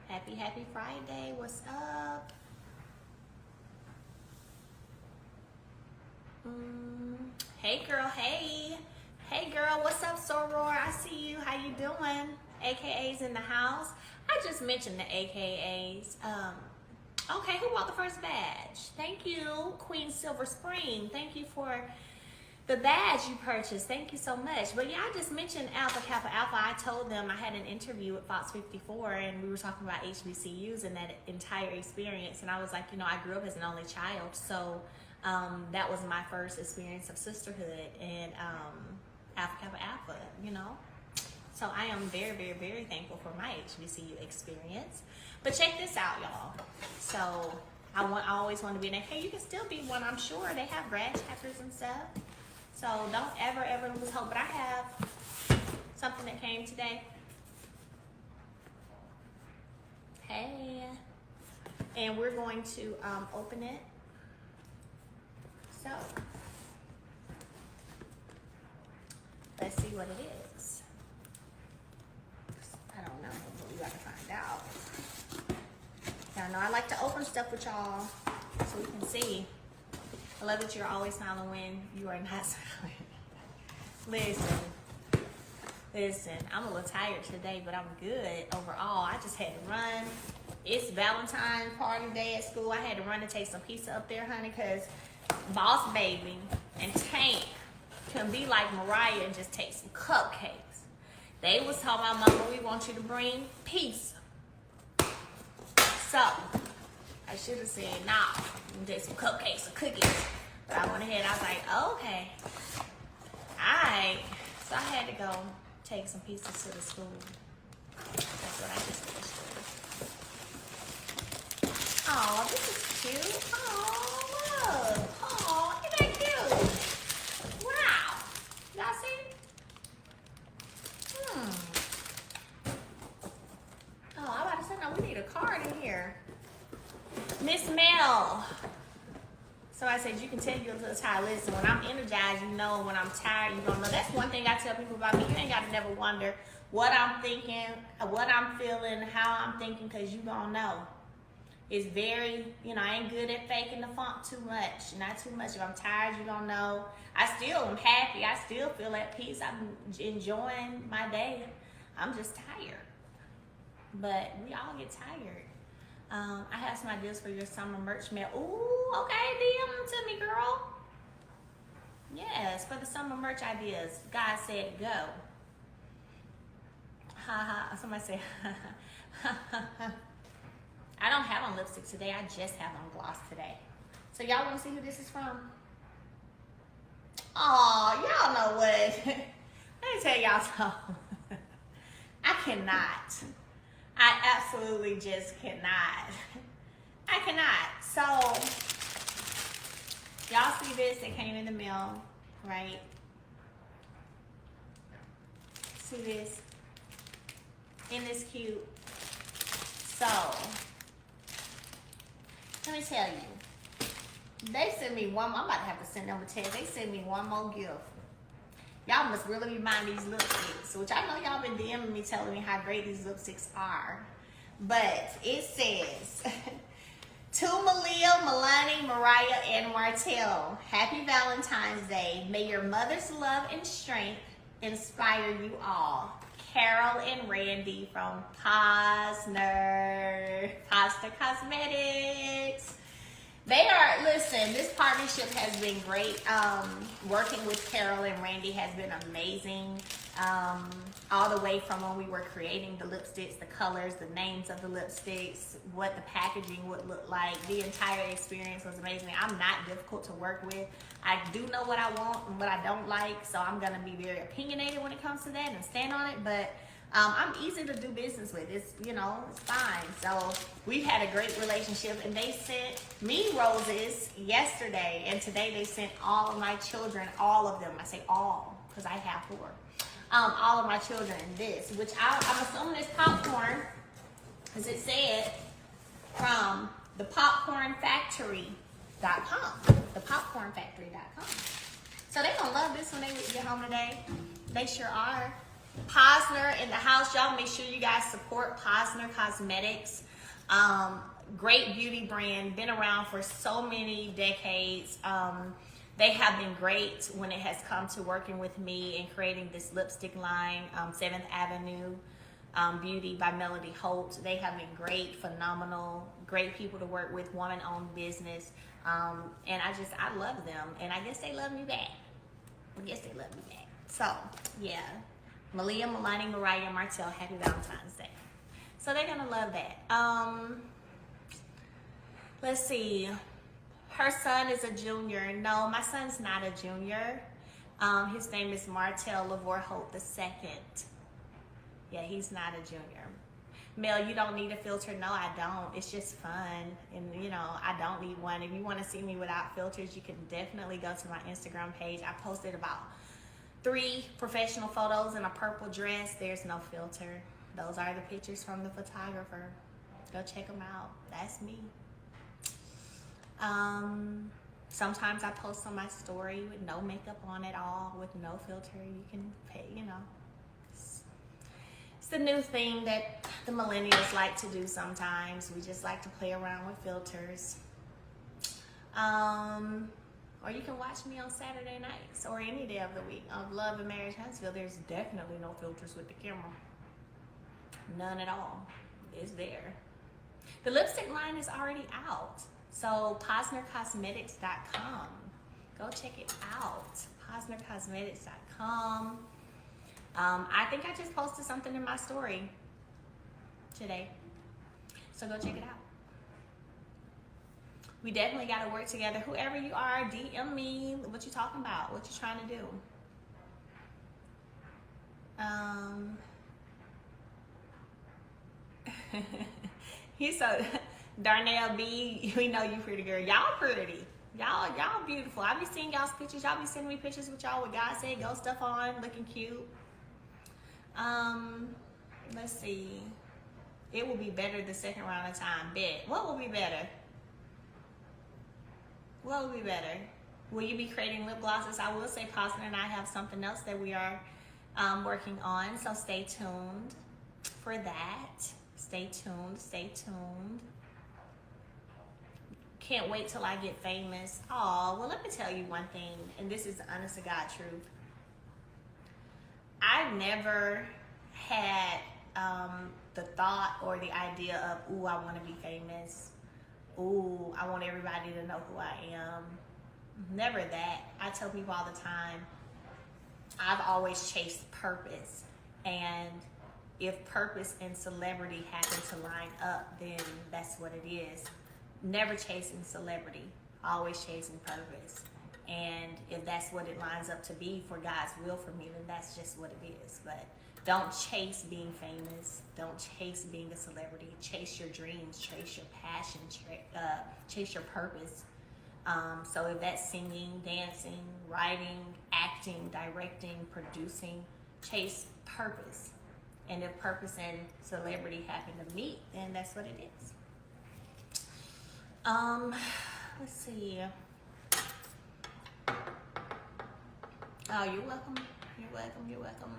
Happy Friday. What's up? Hey girl, hey. Hey girl, what's up, Soror? I see you. How you doing? AKA's in the house. I just mentioned the AKAs. Okay, who bought the first badge? Thank you, Queen Silver Spring. Thank you for the badge you purchased. Thank you so much. But yeah, I just mentioned Alpha Kappa Alpha. I told them I had an interview with Fox 54 and we were talking about HBCUs and that entire experience. And I was like, you know, I grew up as an only child. So that was my first experience of sisterhood and Alpha Kappa Alpha, you know. So I am very, very, very thankful for my HBCU experience. But check this out, y'all. So I always want to be an AK. You can still be one, I'm sure. They have grad chapters and stuff. So don't ever lose hope. But I have something that came today. Hey. And we're going to open it. So let's see what it is. I don't know, but we got to find out. Y'all know I like to open stuff with y'all so we can see. I love that you're always smiling when you are not smiling. Listen, I'm a little tired today, but I'm good overall. I just had to run. It's Valentine's party day at school. I had to run to take some pizza up there, honey, because Boss Baby and Tank can be like Mariah and just take some cupcakes. They was talking about, Mama, we want you to bring pizza. So I should have said, nah, we take some cupcakes or cookies. But I went ahead, I was like, okay. Alright. So I had to go take some pizza to the school. That's what I just finished with. Oh, this is cute. Oh, look. Oh, isn't that cute? Wow. Y'all see? Oh, I'm about to say, no, we need a card in here. Miss Mel. So I said, you can tell you're a little tired. Listen, when I'm energized, you know. When I'm tired, you don't know. That's one thing I tell people about me. You ain't got to never wonder what I'm thinking, what I'm feeling, how I'm thinking, because you gonna know. It's very, you know, I ain't good at faking the funk too much. Not too much. If I'm tired, you gonna know. I still am happy. I still feel at peace. I'm enjoying my day. I'm just tired. But we all get tired. I have some ideas for your summer merch mail. Ooh, okay, DM them to me, girl. Yes, for the summer merch ideas. God said go. Ha ha. Somebody said, I don't have on lipstick today. I just have on gloss today. So y'all want to see who this is from? Oh, y'all know what? Let me tell y'all something. I cannot. I absolutely just cannot. I cannot. So, y'all see this? It came in the mail, right? See this? Isn't this cute? So, let me tell you. They sent me one. I'm about to have to send them a text. They sent me one more gift. Y'all must really be buying these lipsticks, which I know y'all been DMing me telling me how great these lipsticks are. But it says, to Malia, Milani, Mariah, and Martell, happy Valentine's Day. May your mother's love and strength inspire you all. Carol and Randy from Posner Cosmetics. They are, listen, this partnership has been great. Working with Carol and Randy has been amazing. All the way from when we were creating the lipsticks, the colors, the names of the lipsticks, what the packaging would look like. The entire experience was amazing. I'm not difficult to work with. I do know what I want and what I don't like, so I'm gonna be very opinionated when it comes to that and stand on it, but I'm easy to do business with. It's, you know, it's fine. So we've had a great relationship, and they sent me roses yesterday, and today they sent all of my children, all of them. I say all because I have 4. All of my children this, which I'm assuming is popcorn, because it said from the popcornfactory.com, thepopcornfactory.com. So they're gonna love this when they get home today. They sure are. Posner in the house. Y'all make sure you guys support Posner Cosmetics. Great beauty brand, been around for so many decades. They have been great when it has come to working with me and creating this lipstick line, 7th Avenue Beauty by Melody Holt. They have been great, phenomenal, great people to work with, woman-owned business. And I love them. And I guess they love me back. So, yeah. Malia, Milani, Mariah, Martell, happy Valentine's Day. So they're gonna love that. Let's see. Her son is a junior. No, my son's not a junior. His name is Martell Lavore Holt II. Yeah, he's not a junior. Mel, you don't need a filter. No, I don't. It's just fun. And, you know, I don't need one. If you want to see me without filters, you can definitely go to my Instagram page. I posted about 3 professional photos in a purple dress. There's no filter. Those are the pictures from the photographer. Go check them out. That's me. Sometimes I post on my story with no makeup on at all, with no filter. You can pay, you know. It's the new thing that the millennials like to do sometimes. We just like to play around with filters. Or you can watch me on Saturday nights or any day of the week on Love and Marriage Huntsville. There's definitely no filters with the camera. None at all. It's there. The lipstick line is already out. So PosnerCosmetics.com. Go check it out. PosnerCosmetics.com. I think I just posted something in my story today. So go check it out. We definitely got to work together. Whoever you are, DM me what you talking about, what you trying to do. He's so Darnell B, we know you pretty girl. Y'all pretty. Y'all beautiful. I be seeing y'all's pictures. Y'all be sending me pictures with y'all with God said go stuff on, looking cute. Let's see. It will be better the second round of time. Bet. What will be better? What will be better? Will you be creating lip glosses? I will say Posner and I have something else that we are working on. So stay tuned for that. Stay tuned. Stay tuned. Can't wait till I get famous. Oh, well, let me tell you one thing, and this is the honest to God truth. I never had the thought or the idea of, ooh, I want to be famous. Ooh, I want everybody to know who I am. Never that. I tell people all the time, I've always chased purpose. And if purpose and celebrity happen to line up, then that's what it is. Never chasing celebrity, always chasing purpose. And if that's what it lines up to be for God's will for me, then that's just what it is. But don't chase being famous. Don't chase being a celebrity. Chase your dreams, chase your passion, chase your purpose. So if that's singing, dancing, writing, acting, directing, producing, chase purpose. And if purpose and celebrity happen to meet, then that's what it is. Let's see. Oh, you're welcome. You're welcome. You're welcome.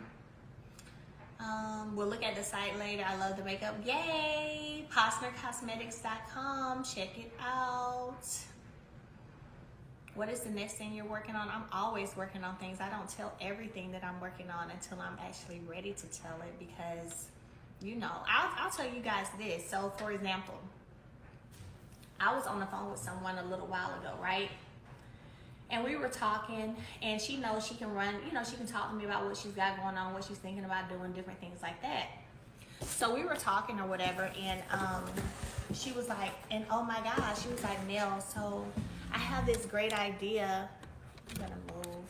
We'll look at the site later. I love the makeup. Yay! PosnerCosmetics.com. Check it out. What is the next thing you're working on? I'm always working on things. I don't tell everything that I'm working on until I'm actually ready to tell it because, you know, I'll tell you guys this. So, for example, I was on the phone with someone a little while ago, right? And we were talking, and she knows she can run, you know, she can talk to me about what she's got going on, what she's thinking about doing, different things like that. So we were talking or whatever, and she was like, and oh my gosh, she was like, Nell, so I have this great idea. I'm gonna move.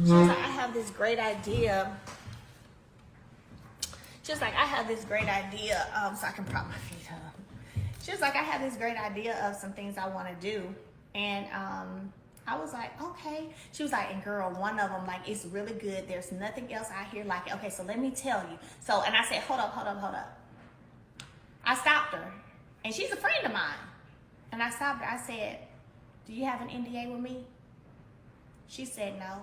She was like, I have this great idea. She was like, I have this great idea, so I can prop my feet up. She was like, I have this great idea of some things I want to do. And I was like, okay. She was like, and girl, one of them, like, it's really good. There's nothing else out here like it. Okay, so let me tell you. So, and I said, hold up. I stopped her. And she's a friend of mine. And I stopped her. I said, do you have an NDA with me? She said, no.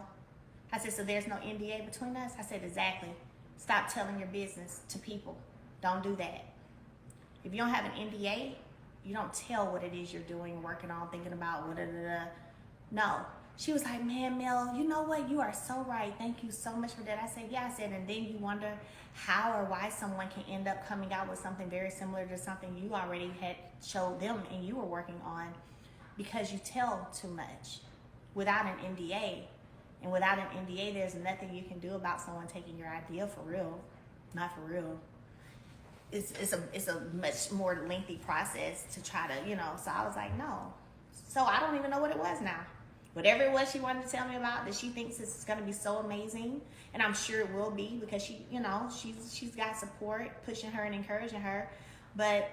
I said, so there's no NDA between us? I said, exactly. Stop telling your business to people. Don't do that. If you don't have an NDA, you don't tell what it is you're doing, working on, thinking about, no. She was like, man, Mel, you know what? You are so right. Thank you so much for that. I said, yeah. I said, and then you wonder how or why someone can end up coming out with something very similar to something you already had showed them and you were working on, because you tell too much without an NDA. And without an NDA, there's nothing you can do about someone taking your idea for real. Not for real. It's a much more lengthy process to try to, you know. So I was like, no. So I don't even know what it was now. Whatever it was she wanted to tell me about that she thinks is going to be so amazing, and I'm sure it will be, because she, you know, she's got support pushing her and encouraging her. But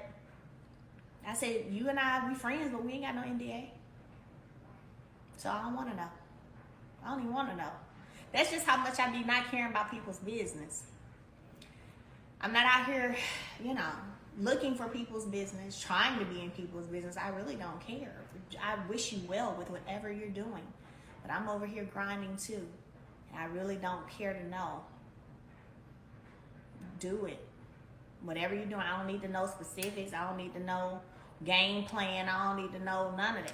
I said, you and I, we friends, but we ain't got no NDA. So I don't want to know. I don't even want to know. That's just how much I be not caring about people's business. I'm not out here, you know, looking for people's business, trying to be in people's business. I really don't care. I wish you well with whatever you're doing. But I'm over here grinding too. And I really don't care to know. Do it. Whatever you're doing, I don't need to know specifics. I don't need to know game plan. I don't need to know none of that.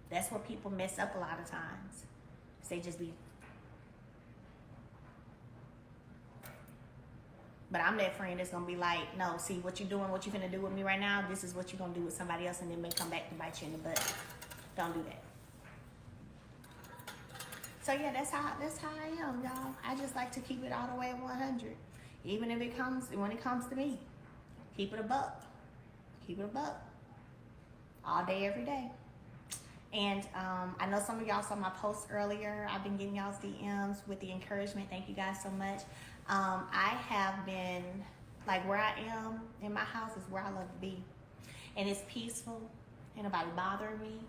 That's where people mess up a lot of times. They just be. But I'm that friend that's gonna be like, no, see what you're doing, what you're gonna do with me right now, this is what you're gonna do with somebody else, and it may come back to bite you in the butt. Don't do that. So yeah, that's how I am, y'all. I just like to keep it all the way at 100. Even if when it comes to me. Keep it a buck. Keep it a buck. All day, every day. And I know some of y'all saw my post earlier. I've been getting y'all's DMs with the encouragement. Thank you guys so much. I have been, like, where I am in my house is where I love to be. And it's peaceful. Ain't nobody bothering me.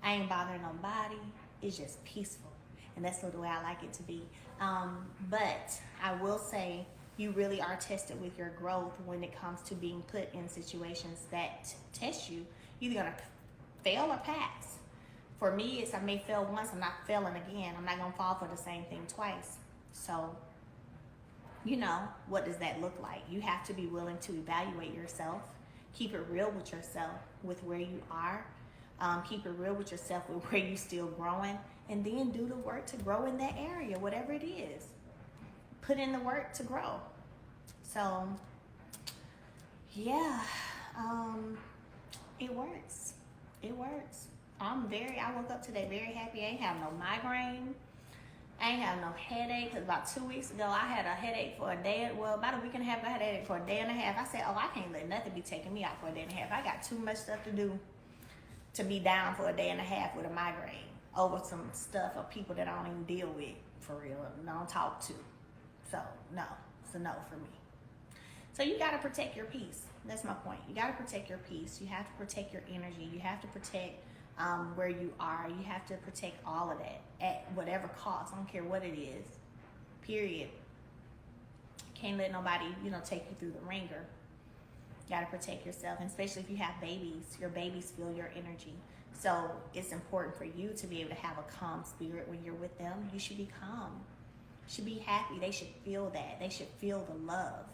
I ain't bothering nobody. It's just peaceful. And that's the way I like it to be. But I will say, you really are tested with your growth when it comes to being put in situations that test you. You're either going to fail or pass. For me, it's I may fail once, I'm not failing again. I'm not going to fall for the same thing twice. So, you know, what does that look like? You have to be willing to evaluate yourself. Keep it real with yourself, with where you are. Keep it real with yourself with where you're still growing. And then do the work to grow in that area, whatever it is. Put in the work to grow. So, yeah, it works. It works. I woke up today very happy. I ain't have no migraine. I ain't have no headache. Cause about 2 weeks ago, I had a headache for a day. Well, about a week and a half, I had a headache for a day and a half. I said, oh, I can't let nothing be taking me out for a day and a half. I got too much stuff to do to be down for a day and a half with a migraine over some stuff or people that I don't even deal with for real and don't talk to. So, no. It's a no for me. So you got to protect your peace. That's my point. You got to protect your peace. You have to protect your energy. You have to protect where you are. You have to protect all of that at whatever cost. I don't care what it is. Period. Can't let nobody, take you through the ringer. You got to protect yourself, and especially if you have babies. Your babies feel your energy. So it's important for you to be able to have a calm spirit when you're with them. You should be calm. You should be happy. They should feel that. They should feel the love.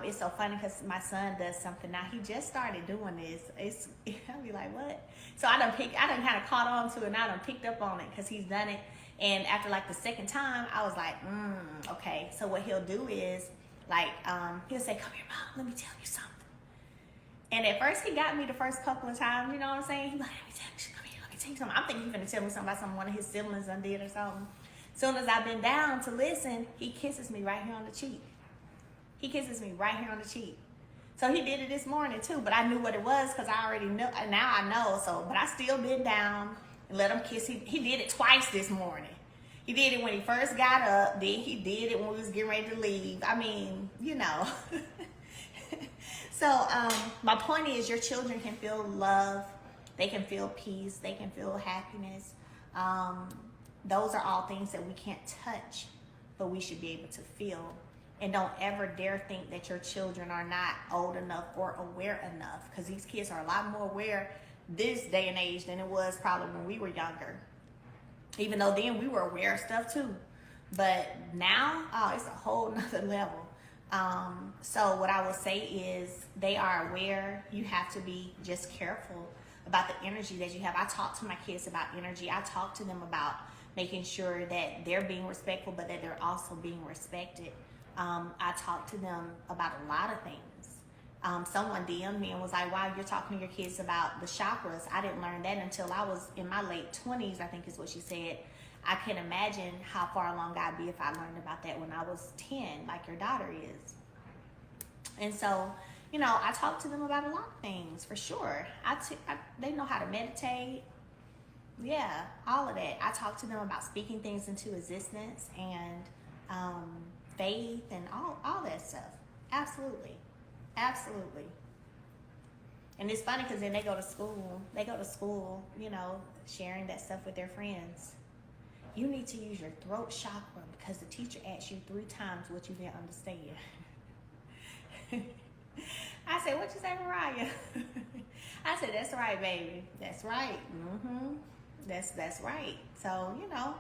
It's so funny because my son does something now. He just started doing this. I'll be like, what? So I done kind of caught on to it, and I done picked up on it because he's done it. And after like the second time, I was like, okay. So what he'll do is he'll say, come here, Mom, let me tell you something. And at first he got me the first couple of times, you know what I'm saying? He's like, let me tell you, come here, let me tell you something. I'm thinking he's gonna tell me something about something one of his siblings done did or something. Soon as I've been down to listen, he kisses me right here on the cheek. He kisses me right here on the cheek. So he did it this morning too, but I knew what it was because I already know. Now I know. So, but I still been down and let him kiss. He did it twice this morning. He did it when he first got up. Then he did it when we was getting ready to leave. I mean, So my point is, your children can feel love. They can feel peace. They can feel happiness. Those are all things that we can't touch, but we should be able to feel. And don't ever dare think that your children are not old enough or aware enough, because these kids are a lot more aware this day and age than it was probably when we were younger. Even though then we were aware of stuff too. But now, oh, it's a whole nother level. So what I will say is they are aware. You have to be just careful about the energy that you have. I talk to my kids about energy. I talk to them about making sure that they're being respectful, but that they're also being respected. I talk to them about a lot of things. Someone DM'd me and was like, wow, you're talking to your kids about the chakras. I didn't learn that until I was in my late 20s, I think is what she said. I can imagine how far along I'd be if I learned about that when I was 10, like your daughter is. And so, you know, I talk to them about a lot of things, for sure. They know how to meditate. Yeah, all of that. I talk to them about speaking things into existence and faith and all that stuff. Absolutely. Absolutely. And it's funny because then they go to school, you know, sharing that stuff with their friends. You need to use your throat chakra because the teacher asked you 3 times what you didn't understand. I said, what you say, Mariah? I said, that's right, baby. That's right. That's right. So, you know,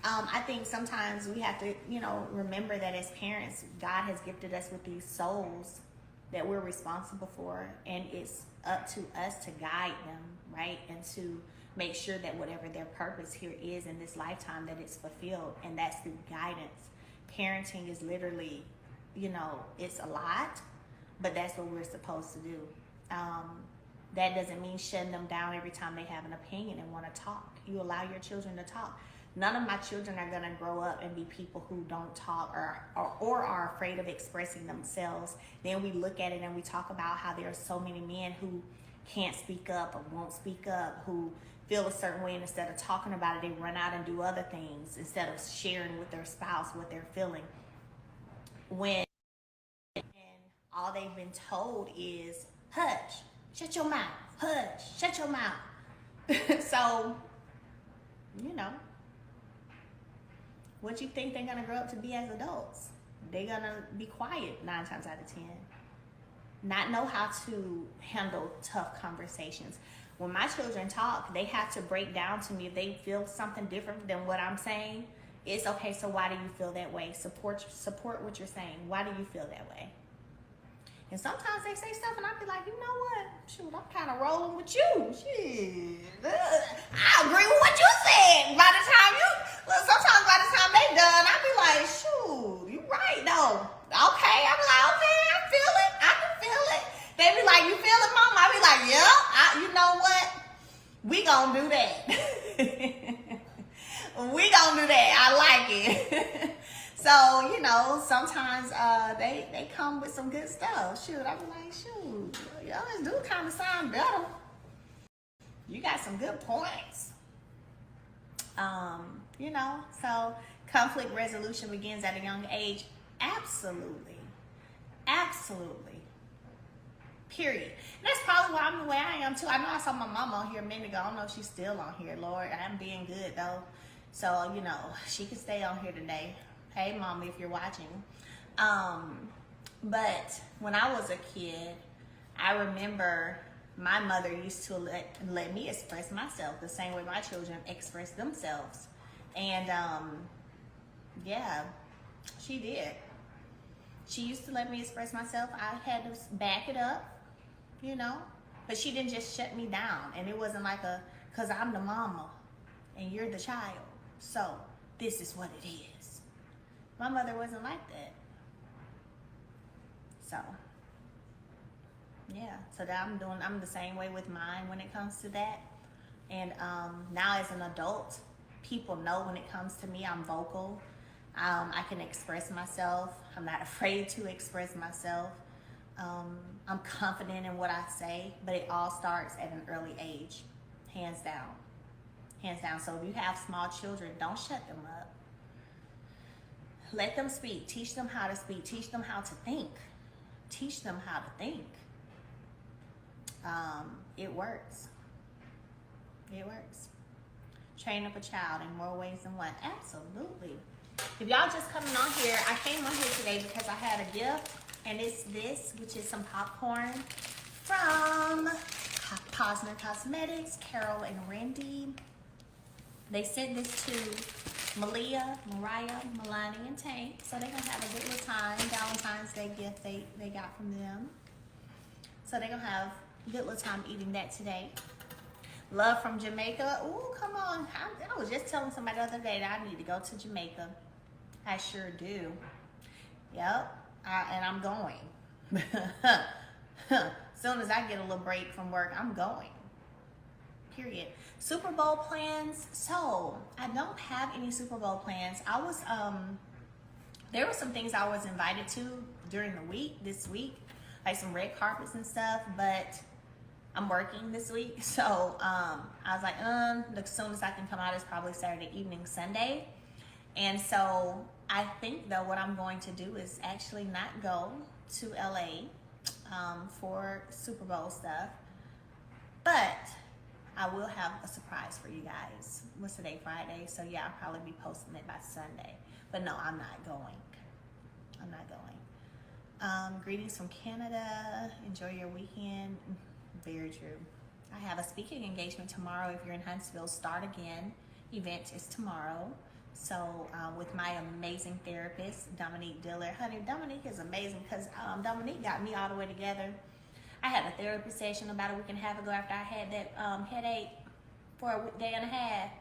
I think sometimes we have to, you know, remember that as parents, God has gifted us with these souls that we're responsible for, and it's up to us to guide them, right? And to make sure that whatever their purpose here is in this lifetime, that it's fulfilled, and that's through guidance. Parenting is literally, you know, it's a lot, but that's what we're supposed to do. That doesn't mean shutting them down every time they have an opinion and want to talk. You allow your children to talk. None of my children are going to grow up and be people who don't talk or are afraid of expressing themselves. Then we look at it and we talk about how there are so many men who can't speak up or won't speak up, who feel a certain way, and instead of talking about it, they run out and do other things instead of sharing with their spouse what they're feeling. When all they've been told is, hush, shut your mouth, hush, shut your mouth. So, you know, what you think they're going to grow up to be as adults? They're going to be quiet 9 times out of 10. Not know how to handle tough conversations. When my children talk, they have to break down to me if they feel something different than what I'm saying. It's okay, so why do you feel that way? Support what you're saying. Why do you feel that way? And sometimes they say stuff and I be like, you know what? Shoot, I'm kind of rolling with you. Shit. I agree with what you said. Sometimes by the time they done, I be like, shoot, you right though. Okay, I be like, okay, I feel it. I can feel it. They be like, you feel it, Mom? I be like, yeah. You know what? We gonna do that. We gonna do that. I like it. So, you know, sometimes they come with some good stuff. Shoot, I be like, shoot, y'all do kind of sound better. You got some good points. You know, so conflict resolution begins at a young age. Absolutely. Absolutely. Period. And that's probably why I'm the way I am too. I know I saw my mama on here a minute ago. I don't know if she's still on here. Lord, I'm being good though. So, you know, she can stay on here today. Hey, Mama, if you're watching. But when I was a kid, I remember my mother used to let me express myself the same way my children express themselves. And, yeah, she did. She used to let me express myself. I had to back it up, you know. But she didn't just shut me down. And it wasn't like because I'm the mama and you're the child. So this is what it is. My mother wasn't like that. So, yeah. So that I'm the same way with mine when it comes to that. And now as an adult, people know when it comes to me, I'm vocal. I can express myself. I'm not afraid to express myself. I'm confident in what I say, but it all starts at an early age, hands down. Hands down. So if you have small children, don't shut them up. Let them speak. Teach them how to speak. Teach them how to think. Teach them how to think. It works. It works. Train up a child in more ways than one. Absolutely. If y'all just coming on here, I came on here today because I had a gift, and it's this, which is some popcorn from Posner Cosmetics, Carol and Randy. They sent this to Mariah, Milani, and Tank. So they're gonna have a good little time. Valentine's Day gift they got from them. So they're gonna have a good little time eating that today. Love from Jamaica. Ooh, come on. I was just telling somebody the other day that I need to go to Jamaica. I sure do. Yep. And I'm going. Soon as I get a little break from work, I'm going. Period. Super Bowl plans. So I don't have any Super Bowl plans. I was there were some things I was invited to during the week, this week, like some red carpets and stuff, but I'm working this week. So I was like, as soon as I can come out is probably Saturday evening, Sunday. And so I think though what I'm going to do is actually not go to LA for Super Bowl stuff, but I will have a surprise for you guys. What's today? Friday. So yeah, I'll probably be posting it by Sunday. But no, I'm not going. I'm not going. Greetings from Canada. Enjoy your weekend. Very true. I have a speaking engagement tomorrow. If you're in Huntsville, Start Again event is tomorrow. So with my amazing therapist, Dominique Diller. Honey, Dominique is amazing because Dominique got me all the way together. I had a therapy session about a week and a half ago after I had that headache for a day and a half.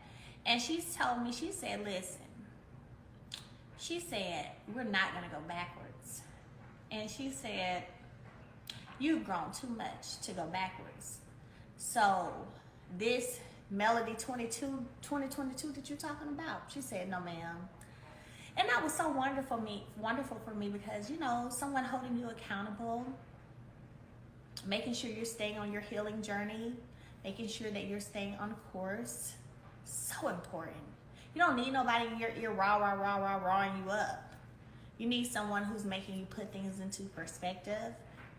And she told me, she said, listen, she said, we're not going to go backwards. And she said, you've grown too much to go backwards. So this Melody 2022 that you're talking about, she said, no ma'am. And that was so wonderful for me because, you know, someone holding you accountable, making sure you're staying on your healing journey, making sure that you're staying on course, so important. You don't need nobody in your ear rawing you up. You need someone who's making you put things into perspective,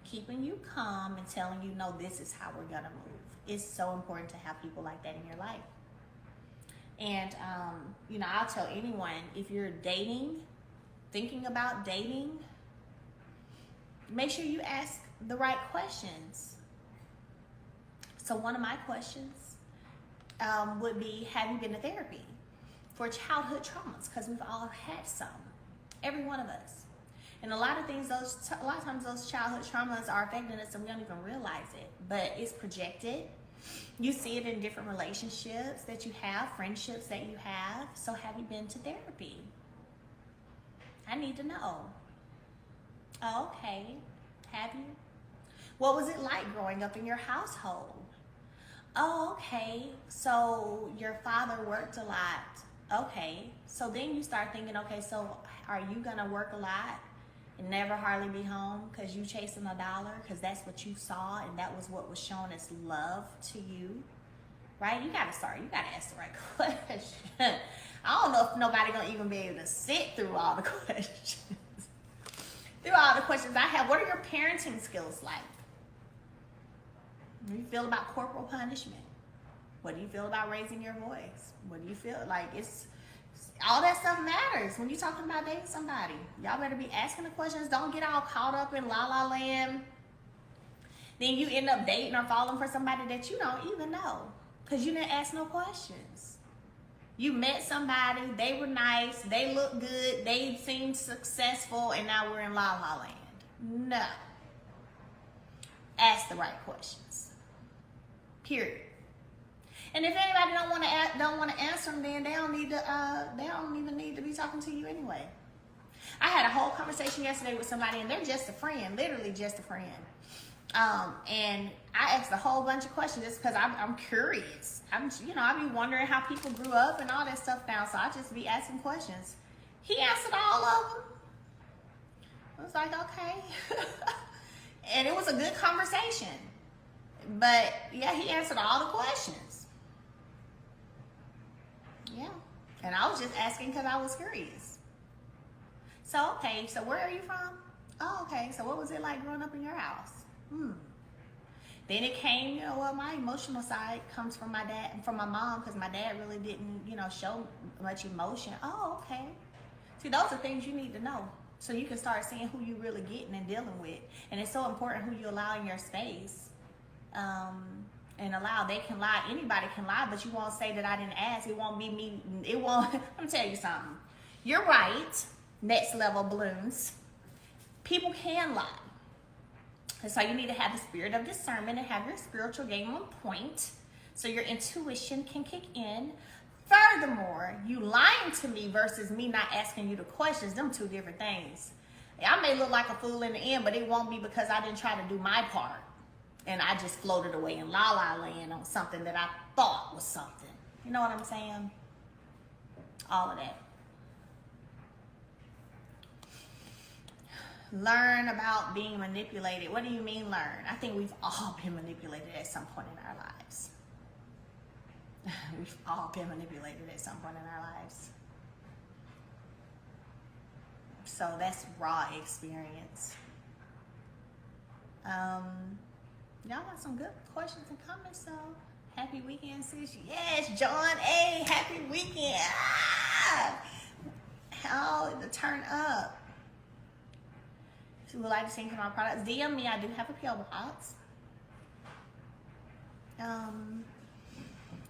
keeping you calm and telling you, no, this is how we're gonna move. It's so important to have people like that in your life. And, you know, I'll tell anyone, if you're dating, thinking about dating, make sure you ask the right questions. So one of my questions would be, have you been to therapy for childhood traumas? Because we've all had some, every one of us. And a lot of things, a lot of times those childhood traumas are affecting us and we don't even realize it, but it's projected. You see it in different relationships that you have, friendships that you have. So have you been to therapy? I need to know. Oh, okay. Have you? What was it like growing up in your household? Oh, okay. So your father worked a lot. Okay. So then you start thinking, okay, so are you going to work a lot and never hardly be home because you chasing $1? Because that's what you saw and that was what was shown as love to you, right? You got to start. You got to ask the right question. I don't know if nobody going to even be able to sit through all the questions. Through all the questions I have. What are your parenting skills like? What do you feel about corporal punishment? What do you feel about raising your voice? What do you feel like? It's all that stuff matters when you're talking about dating somebody. Y'all better be asking the questions. Don't get all caught up in la la land. Then you end up dating or falling for somebody that you don't even know because you didn't ask no questions. You met somebody, they were nice, they looked good, they seemed successful, and now we're in la la land. No. Ask the right questions. Period. And if anybody don't want to answer them, then they don't even need to be talking to you anyway. I had a whole conversation yesterday with somebody, and they're just a friend, literally just a friend. And I asked a whole bunch of questions just because I'm curious. I be wondering how people grew up and all that stuff now, so I just be asking questions. He answered all of them. I was like, okay. And it was a good conversation. But yeah, he answered all the questions. Yeah. And I was just asking because I was curious. So, okay, so where are you from? Oh, okay, so what was it like growing up in your house? Then it came, my emotional side comes from my dad, from my mom, because my dad really didn't, show much emotion. Oh, okay. See, those are things you need to know. So you can start seeing who you really getting and dealing with. And it's so important who you allow in your space. and allow. They can lie. Anybody can lie, but you won't say that I didn't ask. It won't be me. It won't. Let me tell you something. You're right. Next level balloons. People can lie. And so you need to have the spirit of discernment and have your spiritual game on point so your intuition can kick in. Furthermore, you lying to me versus me not asking you the questions, them two different things. I may look like a fool in the end, but it won't be because I didn't try to do my part. And I just floated away in la la land on something that I thought was something. You know what I'm saying? All of that. Learn about being manipulated. What do you mean learn? I think we've all been manipulated at some point in our lives. We've all been manipulated at some point in our lives. So that's raw experience. Y'all got some good questions and comments, so happy weekend, sis. Yes, John A. Happy weekend. How to turn up. If you would like to see my products, DM me. I do have a PO box.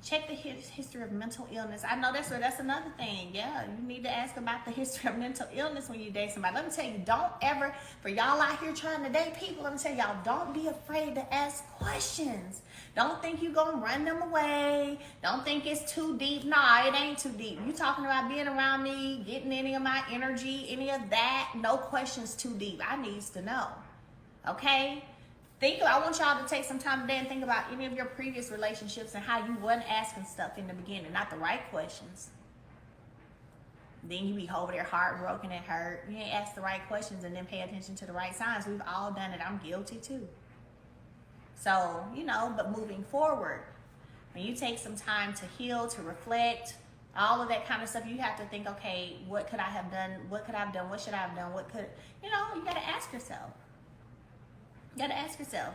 Check the history of mental illness. I know that's another thing. Yeah, you need to ask about the history of mental illness when you date somebody. Let me tell you, don't ever, for y'all out here trying to date people, let me tell y'all, don't be afraid to ask questions. Don't think you're going to run them away. Don't think it's too deep. Nah, it ain't too deep. You talking about being around me, getting any of my energy, any of that, no questions too deep. I needs to know. Okay? I want y'all to take some time today and think about any of your previous relationships and how you wasn't asking stuff in the beginning, not the right questions. Then you be over there heartbroken and hurt. You ain't ask the right questions and then pay attention to the right signs. We've all done it. I'm guilty too. So, but moving forward, when you take some time to heal, to reflect, all of that kind of stuff, you have to think, okay, what could I have done? What could I have done? What should I have done? You got to ask yourself. You gotta ask yourself,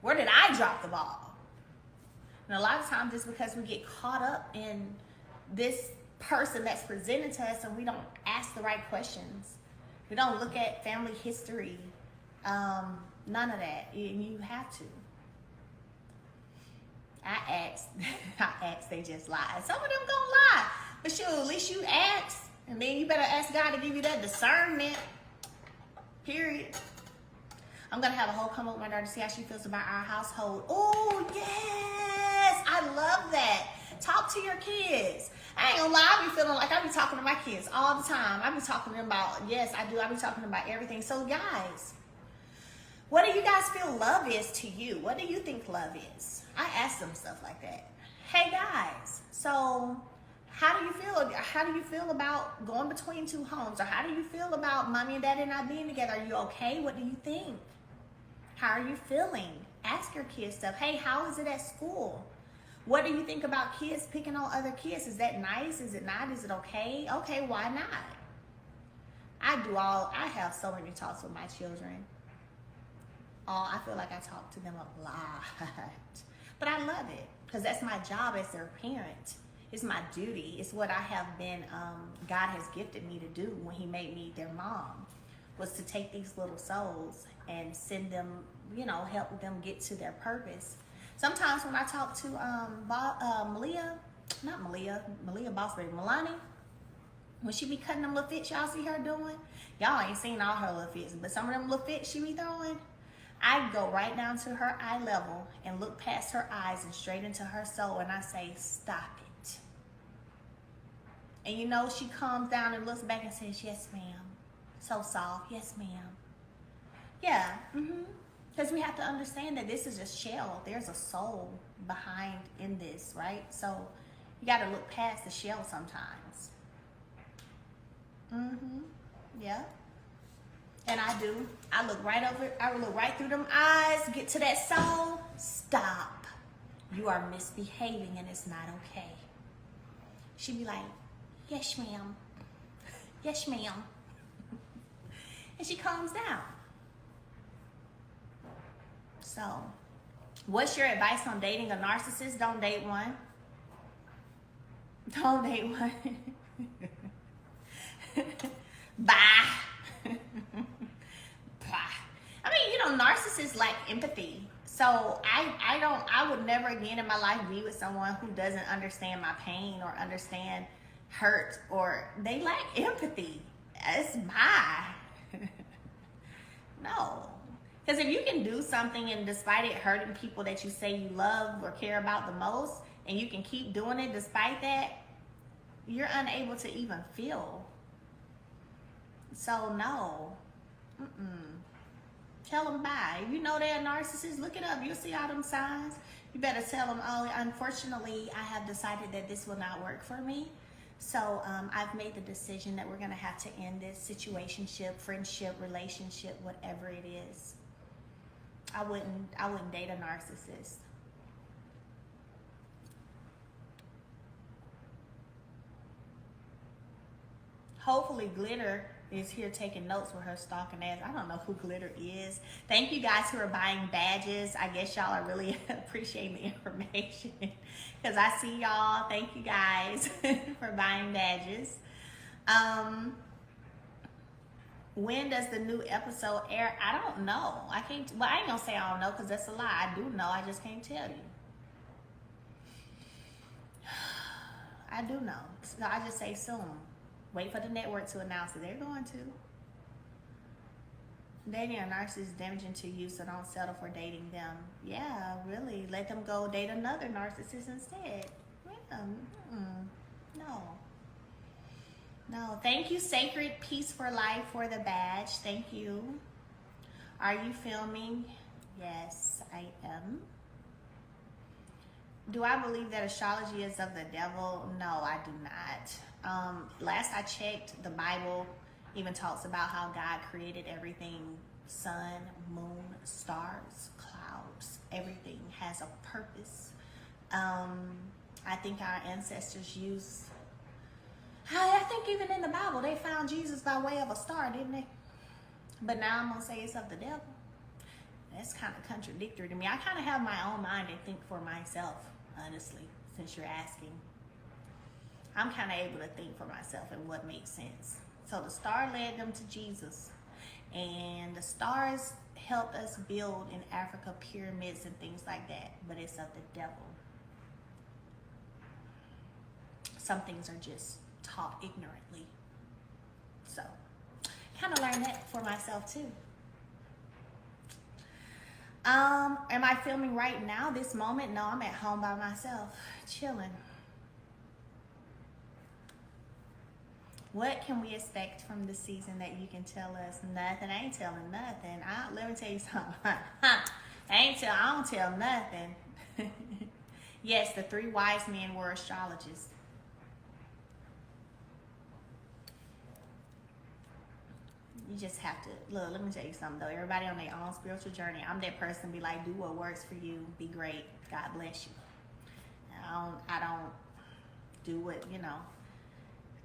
where did I drop the ball? And a lot of times it's because we get caught up in this person that's presented to us and we don't ask the right questions. We don't look at family history. None of that. And you have to. I asked, they just lie. Some of them gonna lie. But shoot, at least you ask. And then you better ask God to give you that discernment. Period. I'm going to have a whole come up with my daughter to see how she feels about our household. Oh, yes. I love that. Talk to your kids. I ain't going to lie. I be feeling like I be talking to my kids all the time. I be talking to them about, yes, I do. I be talking about everything. So, guys, what do you guys feel love is to you? What do you think love is? I ask them stuff like that. Hey, guys, so how do you feel? How do you feel about going between two homes? Or how do you feel about mommy and daddy not being together? Are you okay? What do you think? How are you feeling? Ask your kids stuff. Hey, how is it at school? What do you think about kids picking on other kids? Is that nice? Is it not? Is it okay? Okay, why not? I have so many talks with my children. I feel like I talk to them a lot. But I love it because that's my job as their parent. It's my duty. It's what I have been, God has gifted me to do when he made me their mom, was to take these little souls and send them, help them get to their purpose. Sometimes when I talk to Malia Boss Baby, Milani, when she be cutting them little fits y'all see her doing, y'all ain't seen all her little fits, but some of them little fits she be throwing, I go right down to her eye level and look past her eyes and straight into her soul and I say, stop it. And she calms down and looks back and says, yes, ma'am. So soft, yes, ma'am. Yeah, because we have to understand that this is a shell. There's a soul behind in this, right? So you got to look past the shell sometimes. Yeah. And I do. I look right over, I look right through them eyes, get to that soul. Stop. You are misbehaving and it's not okay. She be like, yes, ma'am. Yes, ma'am. And she calms down. So, what's your advice on dating a narcissist? Don't date one. Don't date one. Bye. Bye. I mean, narcissists lack empathy. So I would never again in my life be with someone who doesn't understand my pain or understand hurt, or they lack empathy. It's my no. Because if you can do something and despite it hurting people that you say you love or care about the most, and you can keep doing it despite that, you're unable to even feel. So no. Tell them bye. If you know they're a narcissist, look it up. You'll see all them signs. You better tell them, oh, unfortunately, I have decided that this will not work for me. So I've made the decision that we're going to have to end this situationship, friendship, relationship, whatever it is. I wouldn't date a narcissist. Hopefully Glitter is here taking notes with her stalking ass. I don't know who Glitter is. Thank you guys who are buying badges. I guess y'all are really appreciating the information because I see y'all. Thank you guys for buying badges. When does the new episode air? I don't know. I can't. Well, I ain't gonna say I don't know because that's a lie. I do know. I just can't tell you. I do know. So I just say soon. Wait for the network to announce it. They're going to. Dating a narcissist is damaging to you, so don't settle for dating them. Yeah, really. Let them go date another narcissist instead. Yeah. No. No. Thank you, Sacred Peace for Life, for the badge. Thank you. Are you filming? Yes, I am. Do I believe that astrology is of the devil? No, I do not. Last I checked, the Bible even talks about how God created everything. Sun, moon, stars, clouds, everything has a purpose. I think our ancestors used, I think even in the Bible, they found Jesus by way of a star, didn't they? But now I'm going to say it's of the devil. That's kind of contradictory to me. I kind of have my own mind and think for myself, honestly, since you're asking. I'm kind of able to think for myself and what makes sense. So the star led them to Jesus. And the stars helped us build in Africa pyramids and things like that. But it's of the devil. Some things are just taught ignorantly. So, kind of learned that for myself too. Am I filming right now, this moment? No, I'm at home by myself, chilling. What can we expect from the season that you can tell us? Nothing. I ain't telling nothing. Let me tell you something. I don't tell nothing. Yes, the 3 wise men were astrologers. You just have to, look, let me tell you something though. Everybody on their own spiritual journey. I'm that person, be like, do what works for you. Be great. God bless you. I don't do what,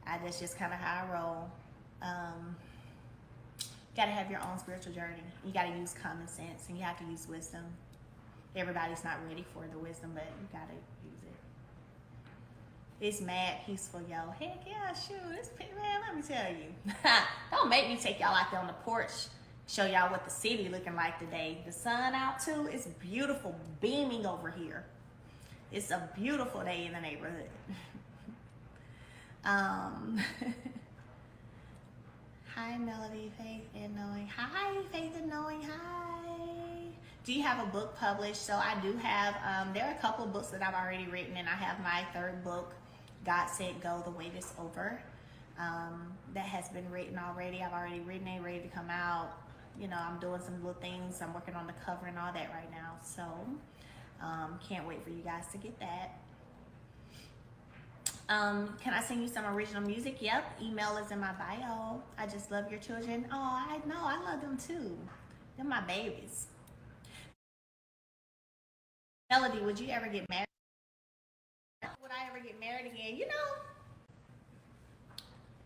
that's just kind of how I roll. You got to have your own spiritual journey. You got to use common sense and you have to use wisdom. Everybody's not ready for the wisdom, but you got to use it. It's mad peaceful, yo. Heck yeah, shoot. Man, let me tell you. Don't make me take y'all out there on the porch, show y'all what the city looking like today. The sun out too. It's beautiful, beaming over here. It's a beautiful day in the neighborhood. Hi, Melody, Faith and Knowing. Hi, Faith and Knowing. Hi. Do you have a book published? So I do have, there are a couple of books that I've already written, and I have my 3rd book, God Said Go, The Wait Is Over. That has been written already. I've already written it, ready to come out. I'm doing some little things. I'm working on the cover and all that right now. So, can't wait for you guys to get that. Can I sing you some original music? Yep, email is in my bio. I just love your children. Oh, I know, I love them too. They're my babies. Melody, would you ever get married? Would I ever get married again?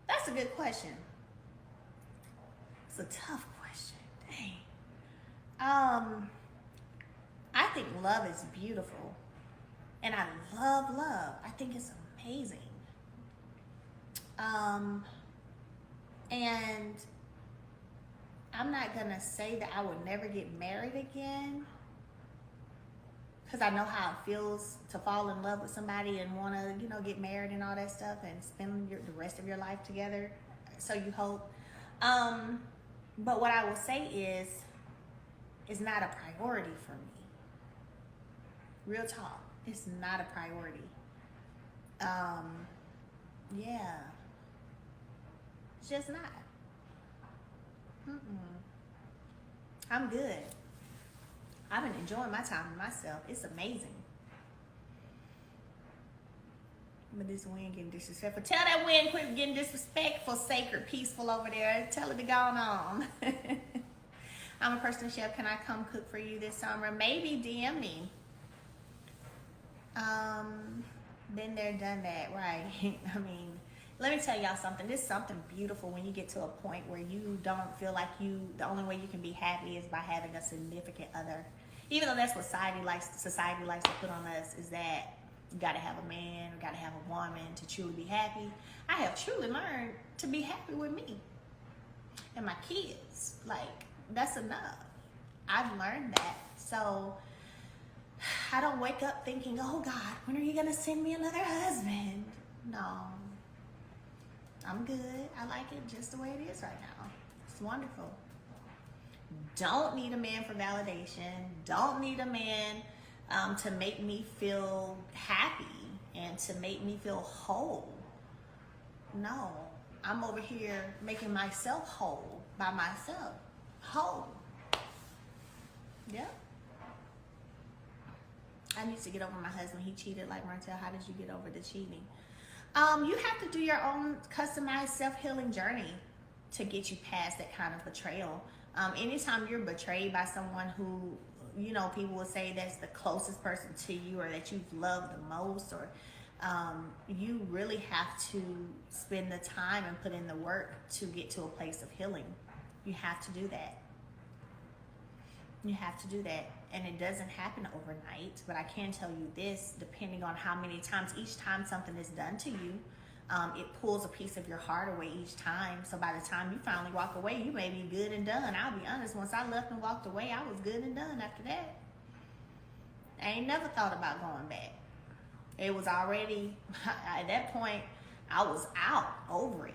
That's a good question. It's a tough question. Dang. I think love is beautiful. And I love love. I think it's amazing. And I'm not gonna say that I would never get married again, because I know how it feels to fall in love with somebody and want to, you know, get married and all that stuff and spend the rest of your life together. So you hope. But what I will say is, it's not a priority for me. Real talk, it's not a priority. Yeah, it's just not. I'm good. I've been enjoying my time with myself. It's amazing. But this wind getting disrespectful. Tell that wind quit getting disrespectful, sacred, peaceful over there. Tell it to go on. I'm a personal chef. Can I come cook for you this summer? Maybe DM me. Been there, done that, right? I mean, let me tell y'all something. There's something beautiful when you get to a point where you don't feel like the only way you can be happy is by having a significant other. Even though that's what society likes to put on us, is that you gotta have a man or gotta have a woman to truly be happy. I have truly learned to be happy with me and my kids. Like, that's enough. I've learned that. So I don't wake up thinking, oh God, when are you gonna send me another husband? No, I'm good. I like it just the way it is right now. It's wonderful. Don't need a man for validation. Don't need a man to make me feel happy and to make me feel whole. No, I'm over here making myself whole by myself. Whole. Yep. I need to get over my husband. He cheated like Martell. How did you get over the cheating? You have to do your own customized self-healing journey to get you past that kind of betrayal. Anytime you're betrayed by someone who, you know, people will say that's the closest person to you or that you've loved the most, or you really have to spend the time and put in the work to get to a place of healing. You have to do that. You have to do that. And it doesn't happen overnight, but I can tell you this, depending on how many times, each time something is done to you, it pulls a piece of your heart away each time. So by the time you finally walk away, you may be good and done. I'll be honest, once I left and walked away, I was good and done after that. I ain't never thought about going back. It was already, at that point, I was out, over it.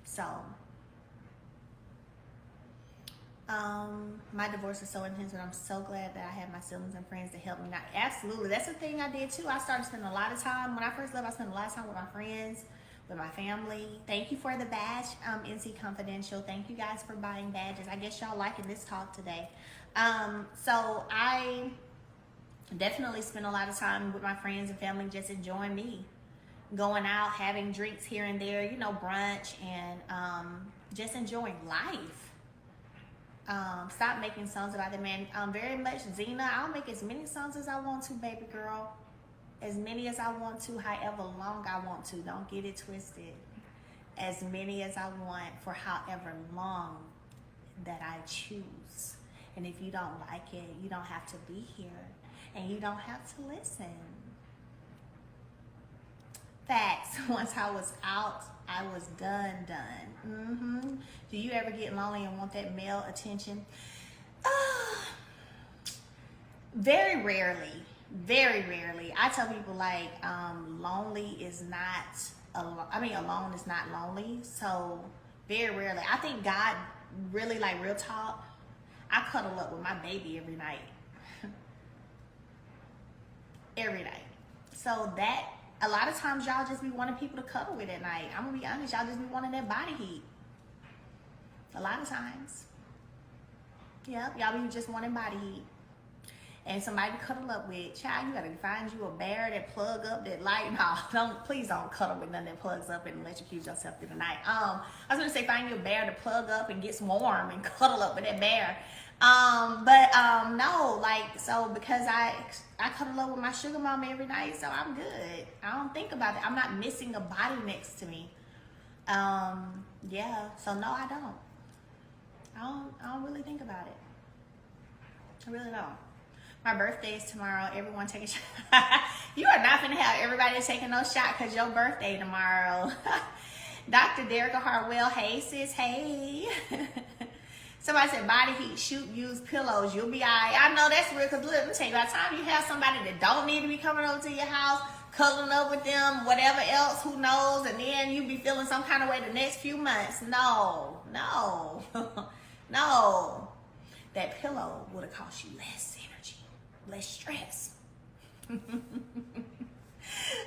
So, my divorce is so intense, but I'm so glad that I have my siblings and friends to help me. Now, absolutely, that's the thing I did too. I started spending a lot of time, when I first left, I spent a lot of time with my friends, with my family. Thank you for the badge, NC Confidential. Thank you guys for buying badges. I guess y'all liking this talk today. So I definitely spend a lot of time with my friends and family, just enjoying me, going out, having drinks here and there, you know, brunch, and just enjoying life. Stop making songs about the man. Very much, Zena, I'll make as many songs as I want to, baby girl. As many as I want to, however long I want to. Don't get it twisted. As many as I want for however long that I choose. And if you don't like it, you don't have to be here. And you don't have to listen. Facts. Once I was out, I was done. Do you ever get lonely and want that male attention? Very rarely. Very rarely. I tell people, like, lonely is not, alone is not lonely. So very rarely. I think God really, like, real talk, I cuddle up with my baby every night. Every night. So that, a lot of times y'all just be wanting people to cuddle with at night. I'm gonna be honest, y'all just be wanting that body heat. A lot of times. Yep, y'all be just wanting body heat. And somebody to cuddle up with. Child, you gotta find you a bear that plug up that light. No, please don't cuddle with nothing that plugs up and electrocute yourself through the night. I was gonna say find you a bear to plug up and gets warm and cuddle up with that bear. No, like, so because I cuddle up with my sugar mama every night, so I'm good. I don't think about it. I'm not missing a body next to me. Yeah, so no, I don't. I don't really think about it. I really don't. My birthday is tomorrow. Everyone take a shot. You are not gonna have everybody taking no shot because your birthday tomorrow. Dr. Derica Hartwell, hey sis, hey. Somebody said body heat, shoot, use pillows, you'll be all right. I know that's real, because look, let me tell you, by the time you have somebody that don't need to be coming over to your house, cuddling up with them, whatever else, who knows, and then you be feeling some kind of way the next few months. No, no, no. That pillow would have cost you less energy, less stress.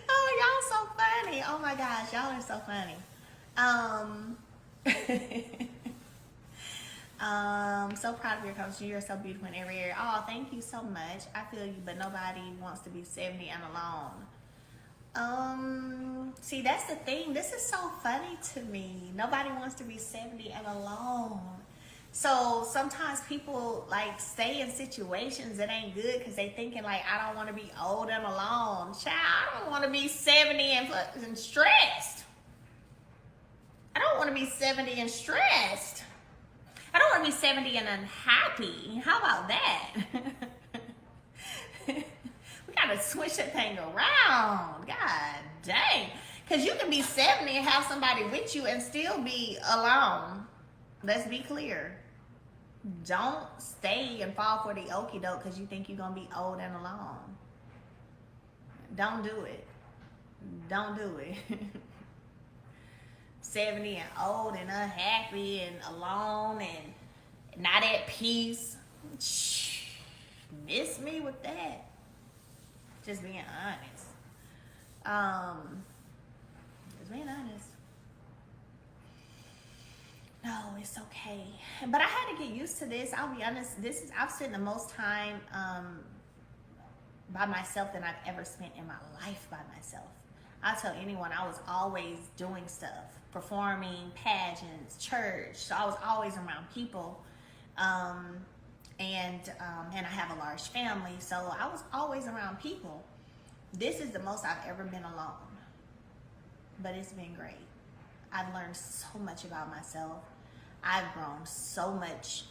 Oh, y'all so funny. Oh my gosh, y'all are so funny. So proud of your coach. You're so beautiful in every area. Oh, thank you so much. I feel you, but nobody wants to be 70 and alone. See, that's the thing. This is so funny to me. Nobody wants to be 70 and alone. So sometimes people like stay in situations that ain't good because they thinking like, I don't want to be old and alone. Child, I don't want to be 70 and stressed. I don't want to be 70 and stressed. I don't want to be 70 and unhappy. How about that? We gotta switch that thing around. God dang. Because you can be 70 and have somebody with you and still be alone. Let's be clear. Don't stay and fall for the okie doke because you think you're going to be old and alone. Don't do it. Don't do it. 70 and old and unhappy and alone and not at peace. Miss me with that. Just being honest. Just being honest. No, it's okay. But I had to get used to this. I'll be honest. I've spent the most time by myself than I've ever spent in my life by myself. I'll tell anyone, I was always doing stuff, performing, pageants, church. So I was always around people. And I have a large family, so I was always around people. This is the most I've ever been alone. But it's been great. I've learned so much about myself. I've grown so much,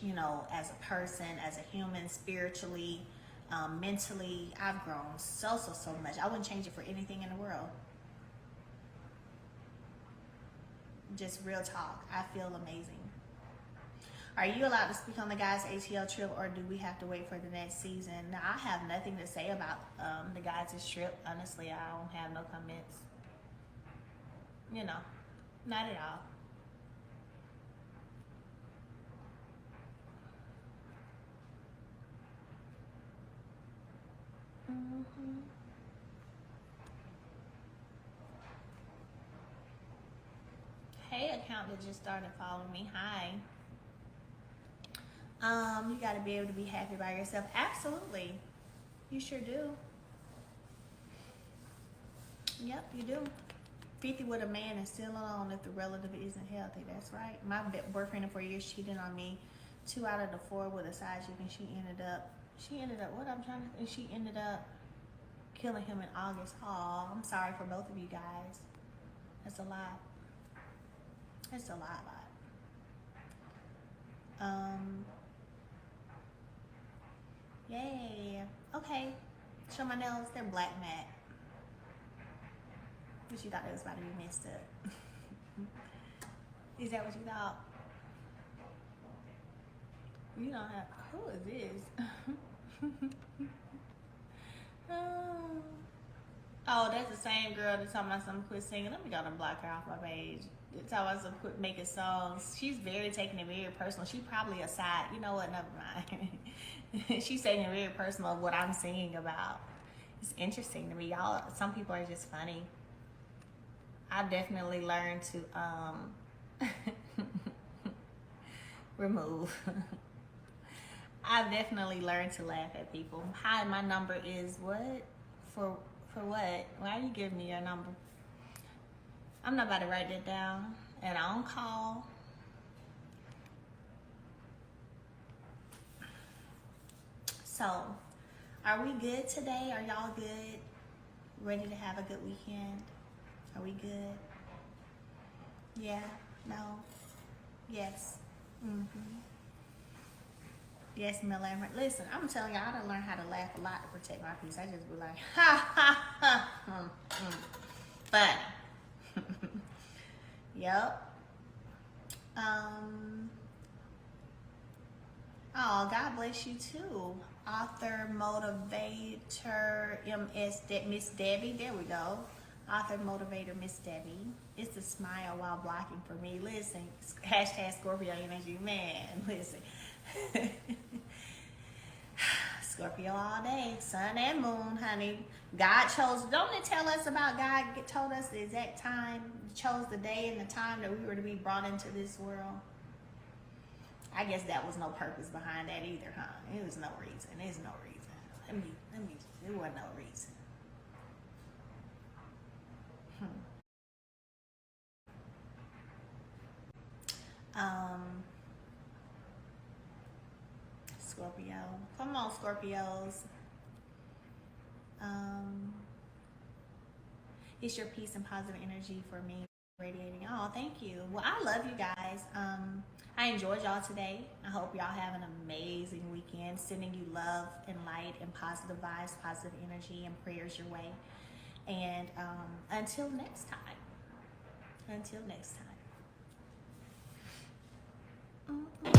as a person, as a human, spiritually, mentally. I've grown so much. I wouldn't change it for anything in the world. Just real talk. I feel amazing. Are you allowed to speak on the guys' ATL trip, or do we have to wait for the next season? Now, I have nothing to say about the guys' trip. Honestly, I don't have no comments. Not at all. Hey, account that just started following me. Hi. You got to be able to be happy by yourself. Absolutely. You sure do. Yep, you do. 50 with a man and still alone if the relative isn't healthy. That's right. My boyfriend of 4 years cheated on me. 2 out of the 4 with a side chick, and she ended up she ended up killing him in August. Oh, I'm sorry for both of you guys. That's a lot. That's a lot. Yay. Okay. Show my nails. They're black matte. But you thought it was about to be messed up. Is that what you thought? You don't have. Who is this? Oh, that's the same girl that's talking about something quit singing. Let me go and block her off my page. It's talking about some quit making songs. She's taking it very personal. She probably aside. You know what? Never mind. She's taking it very personal of what I'm singing about. It's interesting to me. Y'all, some people are just funny. I've definitely learned to remove. I've definitely learned to laugh at people. Hi, my number is what? For what? Why are you giving me your number? I'm not about to write that down. And on call. So, are we good today? Are y'all good? Ready to have a good weekend? Are we good? Yeah? No? Yes? Yes, lamh. Listen, I'm telling y'all, I done learned how to laugh a lot to protect my peace. I just be like, ha, ha, ha. Funny. Yep. Oh, God bless you too. Author, motivator, Miss Debbie. There we go. Author, motivator, Miss Debbie. It's the smile while blocking for me. Listen, hashtag Scorpio energy. Man, listen. Scorpio all day, sun and moon, honey. God chose, don't it tell us about God told us the exact time, chose the day and the time that we were to be brought into this world? I guess that was no purpose behind that either, huh? It was no reason. There's no reason. There wasn't no reason. Scorpio. Come on, Scorpios. It's your peace and positive energy for me radiating. Oh, thank you. Well, I love you guys. I enjoyed y'all today. I hope y'all have an amazing weekend. Sending you love and light and positive vibes, positive energy, and prayers your way. And until next time. Until next time.